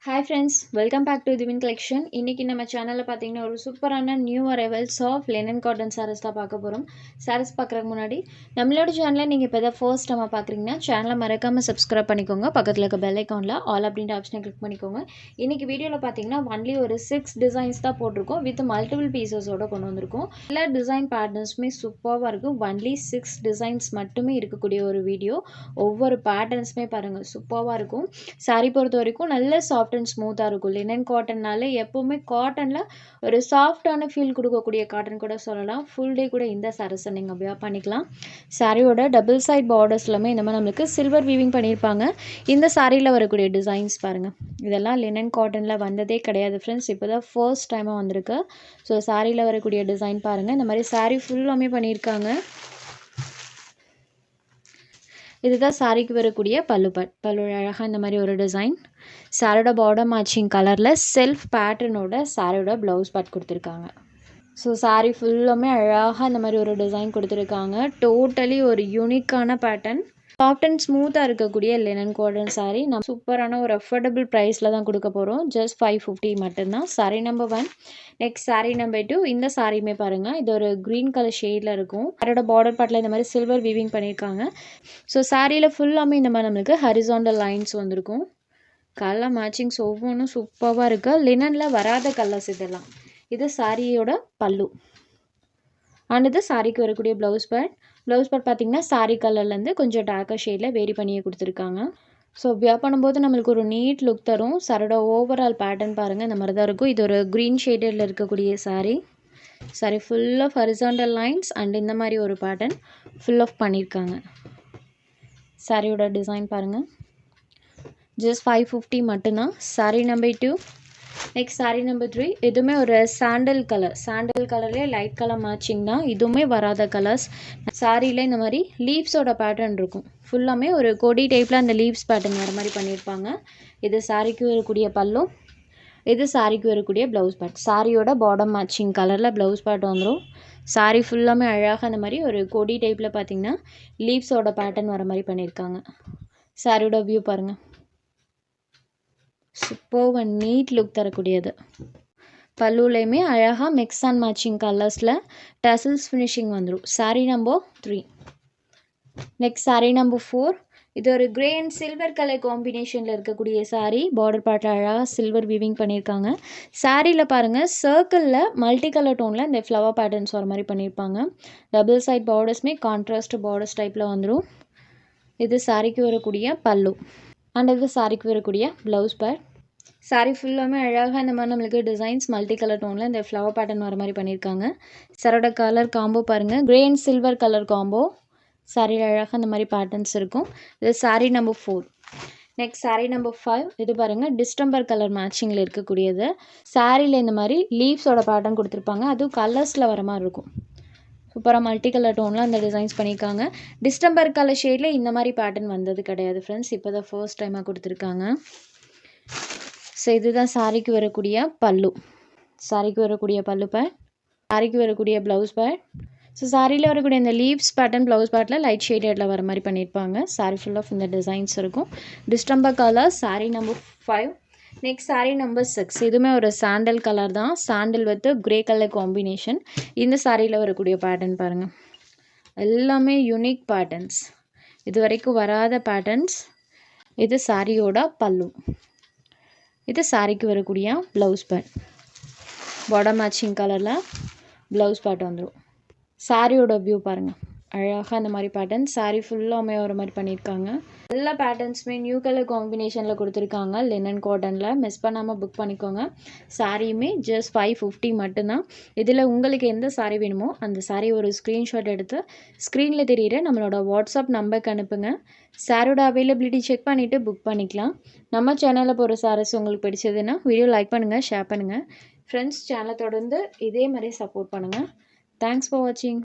Hi friends, welcome back to Divine Collection. இன்னைக்கு நம்ம சேனல்ல பாத்தீங்கன்னா ஒரு சூப்பரான new arrivals of linen cotton sarees தான் பார்க்க போறோம். சாரீஸ் பார்க்கறதுக்கு முன்னாடி நம்மளோட சேனலை நீங்க இப்பதான் ஃபர்ஸ்ட் டைம் பார்க்கறீங்கன்னா சேனலை மறக்காம சப்ஸ்கிரைப் பண்ணிக்கோங்க. பக்கத்துல இருக்க பெல் ஐகான்ல ஆல் அப்படின்ற ஆப்ஷனை கிளிக் பண்ணிக்கோங்க. இன்னைக்கு வீடியோல பாத்தீங்கன்னா ஒன்லி ஒரு 6 டிசைன்ஸ் தான் போட்டிருக்கோம் வித் மல்டிபிள் பீசஸோட கொண்டு வந்திருக்கோம். எல்லா டிசைன் பேட்டர்ன்ஸுமே சூப்பராக இருக்கும். ஒன்லி 6 டிசைன்ஸ் மட்டுமே இருக்கக்கூடிய ஒரு வீடியோ. ஒவ்வொரு பேட்டர்ன்ஸுமே பாருங்க சூப்பராக இருக்கும். சாரி பொறுத்த வரைக்கும் நல்ல சாஃப்ட் அண்ட் ஸ்மூத்தாக இருக்கும். லினன் காட்டன்னாலே எப்போவுமே காட்டனில் ஒரு சாஃப்டான ஃபீல் கொடுக்கக்கூடிய காட்டன் கூட சொல்லலாம். ஃபுல் டே கூட இந்த சாரீஸை நீங்கள் வியர் பண்ணிக்கலாம். சாரியோட டபுள் சைட் பார்டர்ஸ் எல்லாமே இந்த மாதிரி நம்மளுக்கு சில்வர் வீவிங் பண்ணியிருப்பாங்க. இந்த சாரியில் வரக்கூடிய டிசைன்ஸ் பாருங்கள், இதெல்லாம் லினன் காட்டனில் வந்ததே கிடையாது ஃப்ரெண்ட்ஸ். இப்போ தான் ஃபர்ஸ்ட் டைமாக வந்திருக்கு. ஸோ சாரியில் வரக்கூடிய டிசைன் பாருங்கள். இந்த மாதிரி சாரி ஃபுல்லாமே பண்ணியிருக்காங்க. இதுதான் சாரிக்கு வரக்கூடிய பல்லு அழகாக இந்த மாதிரி ஒரு டிசைன். சாரியோட பார்டர் மேட்சிங் கலரில் செல்ஃப் பேட்டர்னோட சாரியோட ப்ளவுஸ் பார்ட் கொடுத்துருக்காங்க. ஸோ சாரி ஃபுல்லாமே அழகாக இந்த மாதிரி ஒரு டிசைன் கொடுத்துருக்காங்க. டோட்டலி ஒரு யூனிக்கான பேட்டர்ன். சாஃப்ட் அண்ட் ஸ்மூத்தாக இருக்கக்கூடிய லினன் காட்டன் சாரீ நம்ம சூப்பரான ஒரு அஃபோர்டபுள் ப்ரைஸில் தான் கொடுக்க போகிறோம். ஜஸ்ட் 550 மட்டும்தான். Sari number 1. Next sari number 2. இந்த சாரியுமே பாருங்கள், இது ஒரு க்ரீன் கலர் ஷேடில் இருக்கும். சாரியோட பார்டர் பார்ட்டில் இந்த மாதிரி சில்வர் வீவிங் பண்ணியிருக்காங்க. ஸோ சாரியில் ஃபுல்லாமே இந்த மாதிரி நம்மளுக்கு ஹரிசாண்டல் லைன்ஸ் வந்திருக்கும். கலர் மேட்சிங்ஸ் ஒவ்வொன்றும் சூப்பராக இருக்குது. லினனில் வராத கலர்ஸ் இதெல்லாம். இது சாரியோட பல்லு அண்ட் இது சாரிக்கு வரக்கூடிய ப்ளவுஸ் பார்ட் பார்த்தீங்கன்னா சாரி கலர்லேருந்து கொஞ்சம் டார்க்கர் ஷேடில் வேரி பண்ணியே கொடுத்துருக்காங்க. ஸோ வியர் பண்ணும்போது நம்மளுக்கு ஒரு நீட் லுக் தரும். சாரியோட ஓவரால் பேட்டர்ன் பாருங்கள், இந்த மாதிரி தான் இருக்கும். இது ஒரு க்ரீன் ஷேடில் இருக்கக்கூடிய sari full of horizontal lines and இந்த மாதிரி ஒரு பேட்டர்ன் ஃபுல் ஆஃப் பண்ணியிருக்காங்க. சாரியோட டிசைன் பாருங்கள், ஜஸ்ட் 550 மட்டும்தான். Sorry number 2. Next sari number 3. இதுவுமே ஒரு சாண்டல் கலர்லேயே லைட் கலர் மேட்சிங் தான். இதுவுமே வராத கலர்ஸ். சாரியில் இந்த மாதிரி லீவ்ஸோட பேட்டர்ன் இருக்கும். ஃபுல்லாமே ஒரு கொடி டைப்பில் அந்த லீவ்ஸ் பேட்டர்ன் வர மாதிரி பண்ணியிருப்பாங்க. இது சாரிக்கு வரக்கூடிய பல்லு, இது சாரிக்கு வரக்கூடிய ப்ளவுஸ் பார்ட். சாரியோட பாட்டம் மேட்சிங் கலரில் ப்ளவுஸ் பார்ட் வந்துடும். சாரி ஃபுல்லாமே அழகாக அந்த மாதிரி ஒரு கொடி டைப்பில் பார்த்தீங்கன்னா லீவ்ஸோட பேட்டர்ன் வர மாதிரி பண்ணியிருக்காங்க. சாரியோட வியூ பாருங்கள், சூப்பர் அண்ட் நீட் லுக் தரக்கூடியது. பல்லுலையுமே அழகாக மிக்ஸ் அண்ட் மேட்சிங் கலர்ஸில் டசல்ஸ் ஃபினிஷிங் வந்துடும். Sari number 3. Next sari number 4. இது ஒரு கிரே அண்ட் சில்வர் கலர் காம்பினேஷனில் இருக்கக்கூடிய சாரீ. பார்டர் பார்ட்டில் அழகாக சில்வர் வீவிங் பண்ணியிருக்காங்க. சாரியில் பாருங்கள், சர்க்கிளில் மல்டி கலர் டோனில் இந்த ஃப்ளவர் பேட்டர்ன்ஸ் வர மாதிரி பண்ணியிருப்பாங்க. டபுள் சைட் பார்டர்ஸ்மே கான்ட்ராஸ்ட் பார்டர்ஸ் டைப்பில் வந்துடும். இது சாரிக்கு வரக்கூடிய பல்லு அண்ட் இது சாரிக்கு வரக்கூடிய ப்ளவுஸ் பார்ட். சாரி ஃபுல்லாமே அழகாக இந்த மாதிரி நம்மளுக்கு டிசைன்ஸ் மல்டி கலர் டோனில் இந்த ஃப்ளவர் பேட்டர்ன் வர மாதிரி பண்ணியிருக்காங்க. சாரோட கலர் காம்போ பாருங்கள், grey and silver colour combo. சாரியில் அழகாக இந்த மாதிரி பேட்டர்ன்ஸ் இருக்கும். இது sari number 4. Next sari number 5. இது பாருங்கள், டிஸ்டம்பர் கலர் மேட்சிங்கில் இருக்கக்கூடியது. சாரியில் இந்த மாதிரி லீவ்ஸோட பேட்டர்ன் கொடுத்துருப்பாங்க. அதுவும் கலர்ஸில் வர மாதிரி இருக்கும். சூப்பராக மல்டி கலர் டோனில் அந்த டிசைன்ஸ் பண்ணியிருக்காங்க. டிஸ்டம்பர் கலர் ஷேடில் இந்த மாதிரி பேட்டர்ன் வந்தது கிடையாது ஃப்ரெண்ட்ஸ். இப்போ தான் ஃபர்ஸ்ட் டைமாக கொடுத்துருக்காங்க. ஸோ இதுதான் சாரிக்கு வரக்கூடிய பல்லு. சாரிக்கு வரக்கூடிய பல்லு பார்ட், சாரிக்கு வரக்கூடிய ப்ளவுஸ் பார்ட். ஸோ சாரியில் வரக்கூடிய இந்த லீவ்ஸ் பேட்டர்ன் ப்ளவுஸ் பார்ட்டில் லைட் ஷேடடில் வர மாதிரி பண்ணியிருப்பாங்க. சாரி ஃபுல் ஆஃப் இந்த டிசைன்ஸ் இருக்கும். Distemper colour sorry number 5. Next sari number 6. இதுவுமே ஒரு சாண்டல் கலர் தான். Sandal with grey colour combination. இந்த சாரியில் வரக்கூடிய பேட்டர்ன் பாருங்கள், எல்லாமே யூனிக் பேட்டர்ன்ஸ், இது வரைக்கும் வராத பேட்டர்ன்ஸ். இது சாரியோட பல்லு, இது சாரிக்கு வரக்கூடிய ப்ளவுஸ் பார்ட். பாட்டம் மேட்சிங் கலரில் ப்ளவுஸ் பார்ட் வந்துடும். சாரியோட வியூ பாருங்கள், அழகாக அந்த மாதிரி பேட்டர்ன் சாரி ஃபுல்லாமே ஒரு மாதிரி பண்ணியிருக்காங்க. எல்லா பேட்டர்ன்ஸுமே நியூ கலர் காம்பினேஷனில் கொடுத்துருக்காங்க. லினன் காட்டனில் மிஸ் பண்ணாமல் புக் பண்ணிக்கோங்க. சாரியுமே ஜஸ்ட் 550 மட்டும்தான். இதில் உங்களுக்கு எந்த சாரீ வேணுமோ அந்த சாரீ ஒரு ஸ்க்ரீன்ஷாட் எடுத்து ஸ்க்ரீனில் தெரிகிற நம்மளோட வாட்ஸ்அப் நம்பருக்கு அனுப்புங்க. சாரோட அவைலபிலிட்டி செக் பண்ணிவிட்டு புக் பண்ணிக்கலாம். நம்ம சேனலில் போகிற சாரீஸ் உங்களுக்கு பிடிச்சதுன்னா வீடியோ லைக் பண்ணுங்கள், ஷேர் பண்ணுங்கள். ஃப்ரெண்ட்ஸ், சேனலை தொடர்ந்து இதே மாதிரி சப்போர்ட் பண்ணுங்கள். தேங்க்ஸ் ஃபார் வாட்சிங்.